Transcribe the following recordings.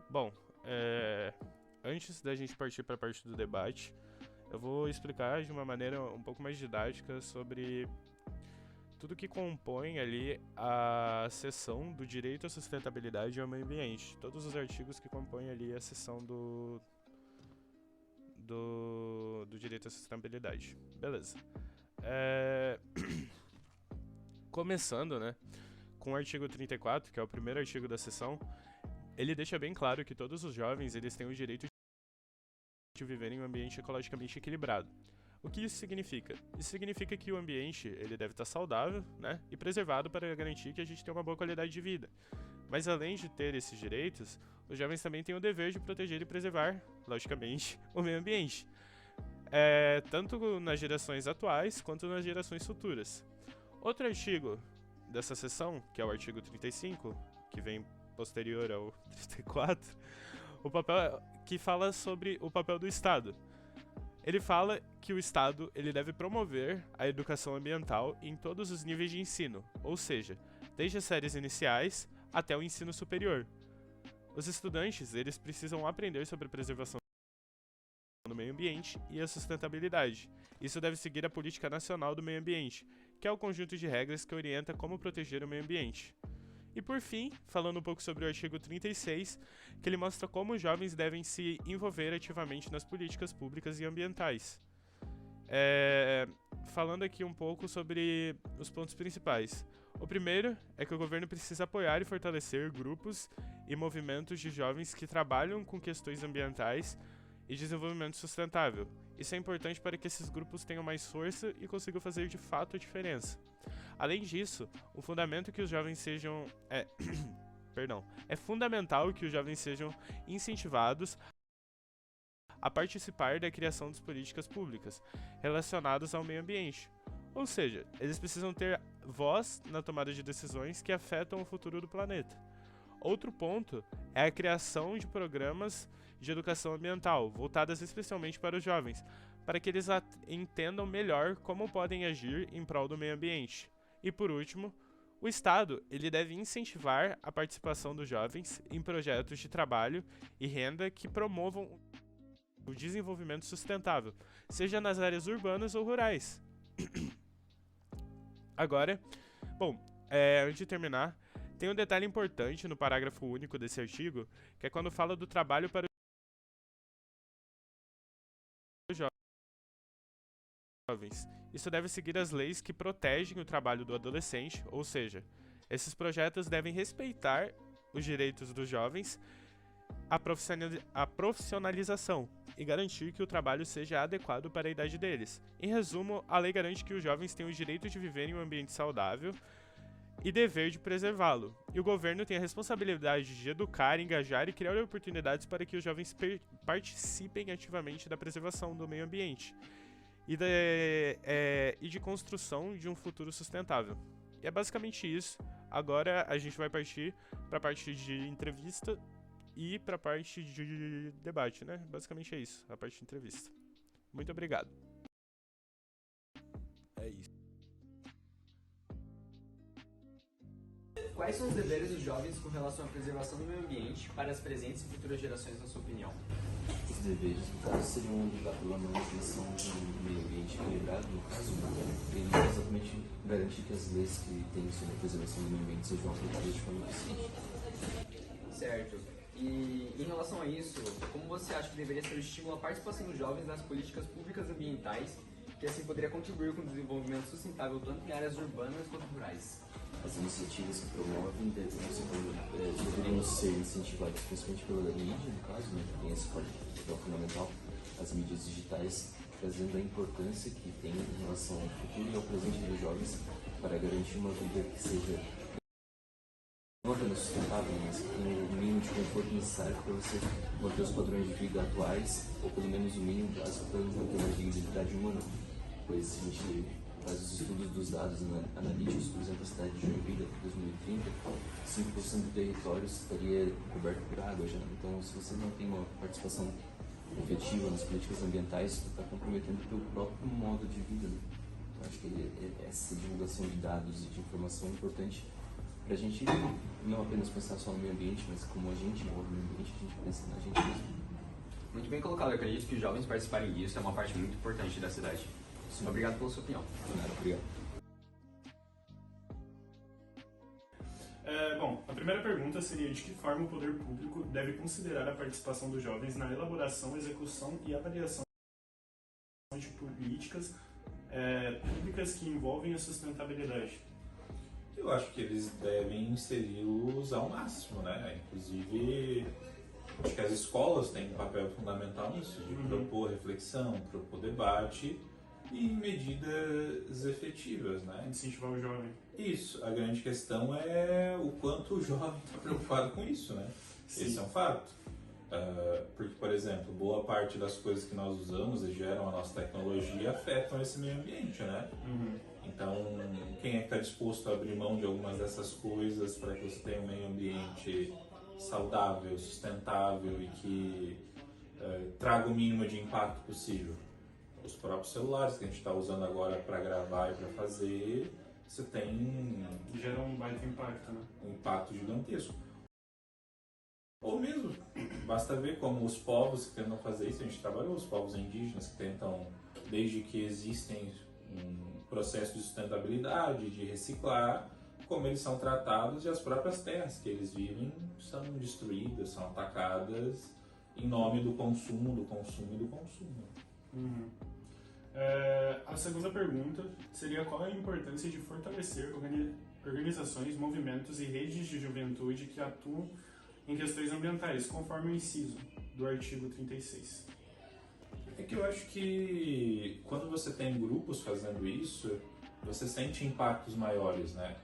Bom, antes da gente partir para a parte do debate, eu vou explicar de uma maneira um pouco mais didática sobre tudo que compõe ali a seção do direito à sustentabilidade e ao meio ambiente. Todos os artigos que compõem ali a seção do direito à sustentabilidade. Beleza. Começando, né, com o artigo 34, que é o primeiro artigo da seção, ele deixa bem claro que todos os jovens eles têm o direito de viver em um ambiente ecologicamente equilibrado. O que isso significa? Isso significa que o ambiente ele deve estar saudável, né, e preservado para garantir que a gente tenha uma boa qualidade de vida. Mas além de ter esses direitos, os jovens também têm o dever de proteger e preservar, logicamente, o meio ambiente. Tanto nas gerações atuais quanto nas gerações futuras. Outro artigo dessa seção, que é o artigo 35, que vem posterior ao 34, que fala sobre o papel do Estado. Ele fala que o Estado ele deve promover a educação ambiental em todos os níveis de ensino, ou seja, desde as séries iniciais até o ensino superior. Os estudantes eles precisam aprender sobre a preservação do meio ambiente e a sustentabilidade. Isso deve seguir a Política Nacional do Meio Ambiente, que é o conjunto de regras que orienta como proteger o meio ambiente. E por fim, falando um pouco sobre o artigo 36, que ele mostra como os jovens devem se envolver ativamente nas políticas públicas e ambientais. Falando aqui um pouco sobre os pontos principais. O primeiro é que o governo precisa apoiar e fortalecer grupos e movimentos de jovens que trabalham com questões ambientais e desenvolvimento sustentável. Isso é importante para que esses grupos tenham mais força e consigam fazer de fato a diferença. Além disso, o fundamento que os jovens sejam é fundamental que os jovens sejam incentivados a participar da criação das políticas públicas relacionadas ao meio ambiente. Ou seja, eles precisam ter voz na tomada de decisões que afetam o futuro do planeta. Outro ponto é a criação de programas de educação ambiental, voltadas especialmente para os jovens, para que eles entendam melhor como podem agir em prol do meio ambiente. E por último, o Estado ele deve incentivar a participação dos jovens em projetos de trabalho e renda que promovam o desenvolvimento sustentável, seja nas áreas urbanas ou rurais. Agora, antes de terminar, tem um detalhe importante no parágrafo único desse artigo, que é quando fala do trabalho para os jovens. Isso deve seguir as leis que protegem o trabalho do adolescente, ou seja, esses projetos devem respeitar os direitos dos jovens, a profissionalização e garantir que o trabalho seja adequado para a idade deles. Em resumo, a lei garante que os jovens têm o direito de viver em um ambiente saudável e dever de preservá-lo. E o governo tem a responsabilidade de educar, engajar e criar oportunidades para que os jovens participem ativamente da preservação do meio ambiente e de construção de um futuro sustentável. E é basicamente isso. Agora a gente vai partir para a parte de entrevista e para a parte de debate, né? Basicamente é isso, a parte de entrevista. Muito obrigado. É isso. Quais são os deveres dos jovens com relação à preservação do meio ambiente para as presentes e futuras gerações, na sua opinião? Os deveres, no caso, seriam obrigar pela manutenção do meio ambiente equilibrado, no caso, ele exatamente garantir que as leis que têm sobre a preservação do meio ambiente sejam aplicadas de forma eficiente. Certo. E em relação a isso, como você acha que deveria ser o estímulo à participação dos jovens nas políticas públicas ambientais, que assim poderia contribuir com o desenvolvimento sustentável tanto em áreas urbanas quanto rurais? As iniciativas que promovem deveriam ser incentivadas principalmente pela mídia, no caso, né, que tem esse papel fundamental, as mídias digitais, trazendo a importância que tem em relação ao futuro e ao presente dos jovens para garantir uma vida que seja não apenas sustentável, mas que tenha o mínimo de conforto necessário para você manter os padrões de vida atuais, ou pelo menos o mínimo básico para manter uma dignidade humana, pois a gente faz os estudos dos dados analíticos, por exemplo, a cidade de Joinville até 2030, 5% do território estaria coberto por água já. Então, se você não tem uma participação efetiva nas políticas ambientais, você está comprometendo o seu próprio modo de vida, né? Então, acho que essa divulgação de dados e de informação é importante Pra gente não apenas pensar só no meio ambiente, mas como a gente envolve o meio ambiente, a gente pensa na gente mesmo. Muito bem colocado, eu acredito que os jovens participarem disso é uma parte muito importante da cidade. Sim. Obrigado pela sua opinião. Obrigado. Bom, a primeira pergunta seria de que forma o poder público deve considerar a participação dos jovens na elaboração, execução e avaliação de políticas públicas que envolvem a sustentabilidade. Eu acho que eles devem inseri-los ao máximo, né? Inclusive, acho que as escolas têm um papel fundamental nisso, de propor reflexão, propor debate e medidas efetivas, né? Incentivar o jovem. Isso, a grande questão é o quanto o jovem está preocupado com isso, né? Sim. Esse é um fato. Porque, por exemplo, boa parte das coisas que nós usamos e geram a nossa tecnologia afetam esse meio ambiente, né? Então, quem é que está disposto a abrir mão de algumas dessas coisas para que você tenha um meio ambiente saudável, sustentável e que traga o mínimo de impacto possível? Os próprios celulares que a gente está usando agora para gravar e para fazer, você tem Gera um baita impacto, né? um impacto gigantesco. Ou mesmo, basta ver como os povos que tentam fazer isso, a gente trabalhou, os povos indígenas que tentam, desde que existem um processo de sustentabilidade, de reciclar, como eles são tratados e as próprias terras que eles vivem são destruídas, são atacadas em nome do consumo, do consumo e do consumo. A segunda pergunta seria qual a importância de fortalecer organizações, movimentos e redes de juventude que atuam em questões ambientais, conforme o inciso do artigo 36. É que eu acho que quando você tem grupos fazendo isso, você sente impactos maiores, né?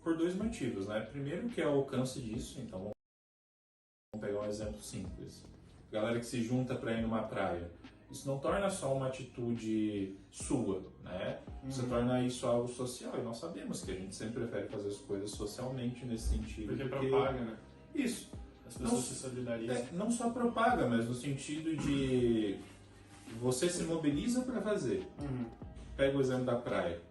Por dois motivos, né? Primeiro que é o alcance disso, então vamos pegar um exemplo simples. Galera que se junta para ir numa praia. Isso não torna só uma atitude sua, né? Você torna isso algo social e nós sabemos que a gente sempre prefere fazer as coisas socialmente nesse sentido. Porque propaga, né? Isso. As pessoas se solidarizam. Não só propaga, mas no sentido de você se mobiliza para fazer. Pega o exemplo da praia.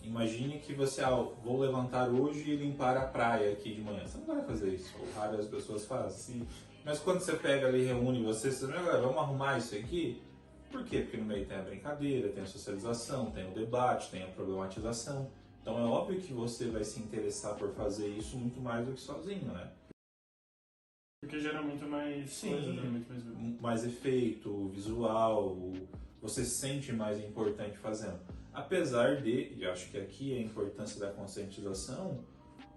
Imagine que você, vou levantar hoje e limpar a praia aqui de manhã. Você não vai fazer isso, ou raras pessoas fazem. Sim. Mas quando você pega ali, reúne vocês, você diz, vamos arrumar isso aqui? Por quê? Porque no meio tem a brincadeira, tem a socialização, tem o debate, tem a problematização. Então é óbvio que você vai se interessar por fazer isso muito mais do que sozinho, né? Porque gera muito mais coisa, né? Muito mais efeito, visual, você se sente mais importante fazendo. Apesar de, eu acho que aqui a importância da conscientização,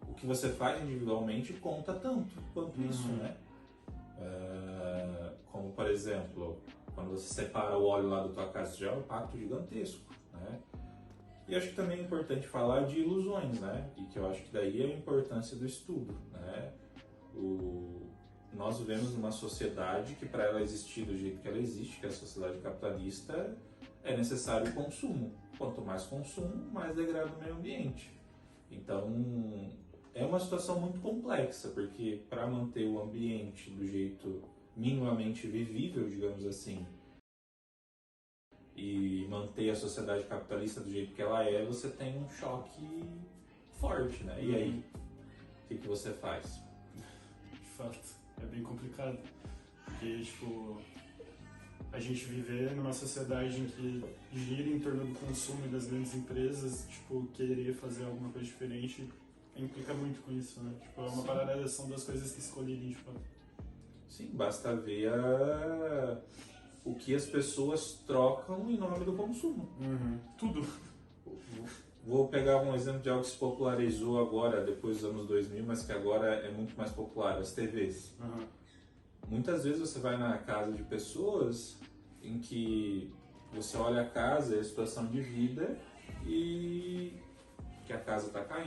o que você faz individualmente conta tanto quanto isso, né? Como, por exemplo, quando você separa o óleo lá da tua casa, já é um impacto gigantesco, né? E acho que também é importante falar de ilusões, né? E que eu acho que daí é a importância do estudo, né? Nós vivemos numa sociedade que, para ela existir do jeito que ela existe, que é a sociedade capitalista, é necessário consumo. Quanto mais consumo, mais degrada o meio ambiente. Então, é uma situação muito complexa, porque para manter o ambiente do jeito minimamente vivível, digamos assim, e manter a sociedade capitalista do jeito que ela é, você tem um choque forte, né? E aí, o que você faz? De fato, é bem complicado. Porque, tipo, a gente viver numa sociedade em que gira em torno do consumo e das grandes empresas, tipo, querer fazer alguma coisa diferente implica muito com isso, né? Tipo, é uma parada, são duas coisas que se colidem, de fato. Sim, basta ver o que as pessoas trocam em nome do consumo. Tudo. Vou pegar um exemplo de algo que se popularizou agora, depois dos anos 2000, mas que agora é muito mais popular, as TVs. Muitas vezes você vai na casa de pessoas em que você olha a casa e a situação de vida e que a casa está caindo,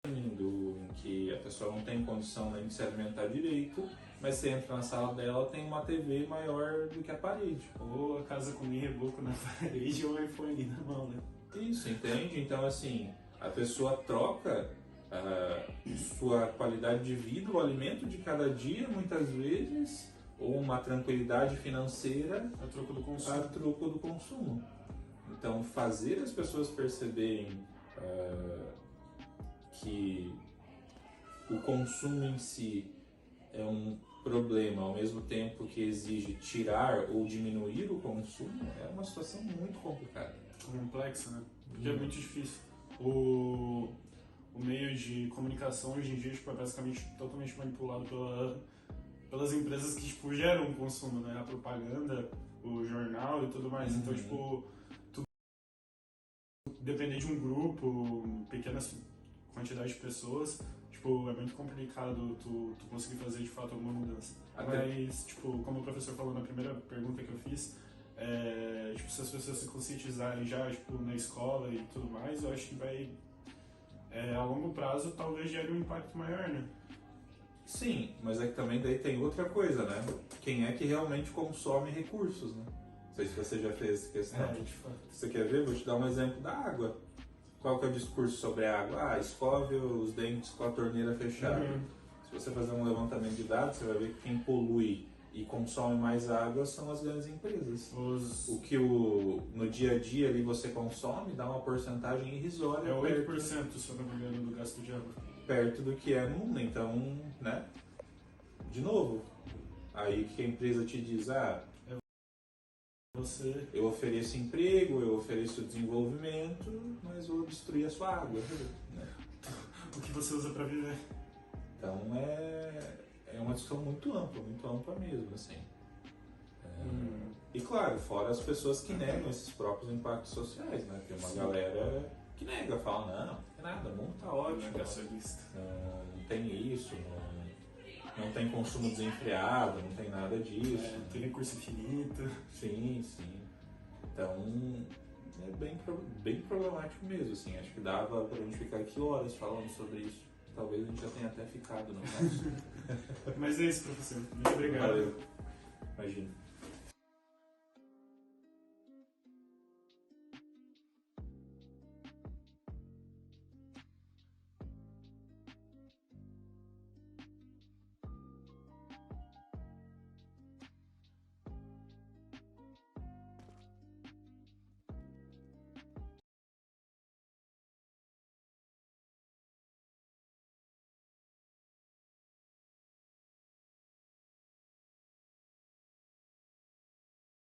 em que a pessoa não tem condição nem de se alimentar direito, mas você entra na sala dela, tem uma TV maior do que a parede. Ou a casa com reboco na parede ou o iPhone na mão, né? Isso, entende? Então, assim, a pessoa troca sua qualidade de vida, o alimento de cada dia, muitas vezes, ou uma tranquilidade financeira a troco do consumo. A troco do consumo. Então, fazer as pessoas perceberem que o consumo em si é um problema, ao mesmo tempo que exige tirar ou diminuir o consumo, é uma situação muito complicada. Complexa, né? Porque é muito difícil. O meio de comunicação hoje em dia tipo, é basicamente totalmente manipulado pelas empresas que tipo, geram o consumo, né? A propaganda, o jornal e tudo mais. Então, tipo, tu depender de um grupo, pequenas quantidades de pessoas, tipo, é muito complicado tu conseguir fazer de fato alguma mudança. Mas, tipo, como o professor falou na primeira pergunta que eu fiz, tipo, se as pessoas se conscientizarem já, tipo, na escola e tudo mais, eu acho que vai, a longo prazo, talvez gere um impacto maior, né? Sim, mas é que também daí tem outra coisa, né? Quem é que realmente consome recursos, né? Não sei se você já fez essa questão. De fato. Você quer ver? Vou te dar um exemplo da água. Qual que é o discurso sobre a água? escove os dentes com a torneira fechada. Se você fazer um levantamento de dados, você vai ver que quem polui e consome mais água são as grandes empresas. O que no dia a dia ali você consome dá uma porcentagem irrisória. É 8%, se eu não me engano, do gasto de água. Perto do que é no mundo. Então, né? De novo, aí que a empresa te diz, eu ofereço emprego, eu ofereço desenvolvimento, mas vou destruir a sua água. Né? O que você usa para viver. Então é uma discussão muito ampla mesmo, assim. E claro, fora as pessoas que negam esses próprios impactos sociais, né? Tem uma galera que nega, fala, não tem nada, o mundo tá ótimo. Não tem isso, não tem consumo desenfreado, não tem nada disso. Não tem recurso infinito. Sim. Então é bem problemático mesmo, assim. Acho que dava pra gente ficar aqui horas falando sobre isso. Talvez a gente já tenha até ficado no caso. Mas é isso, professor. Muito obrigado. Valeu. Imagina.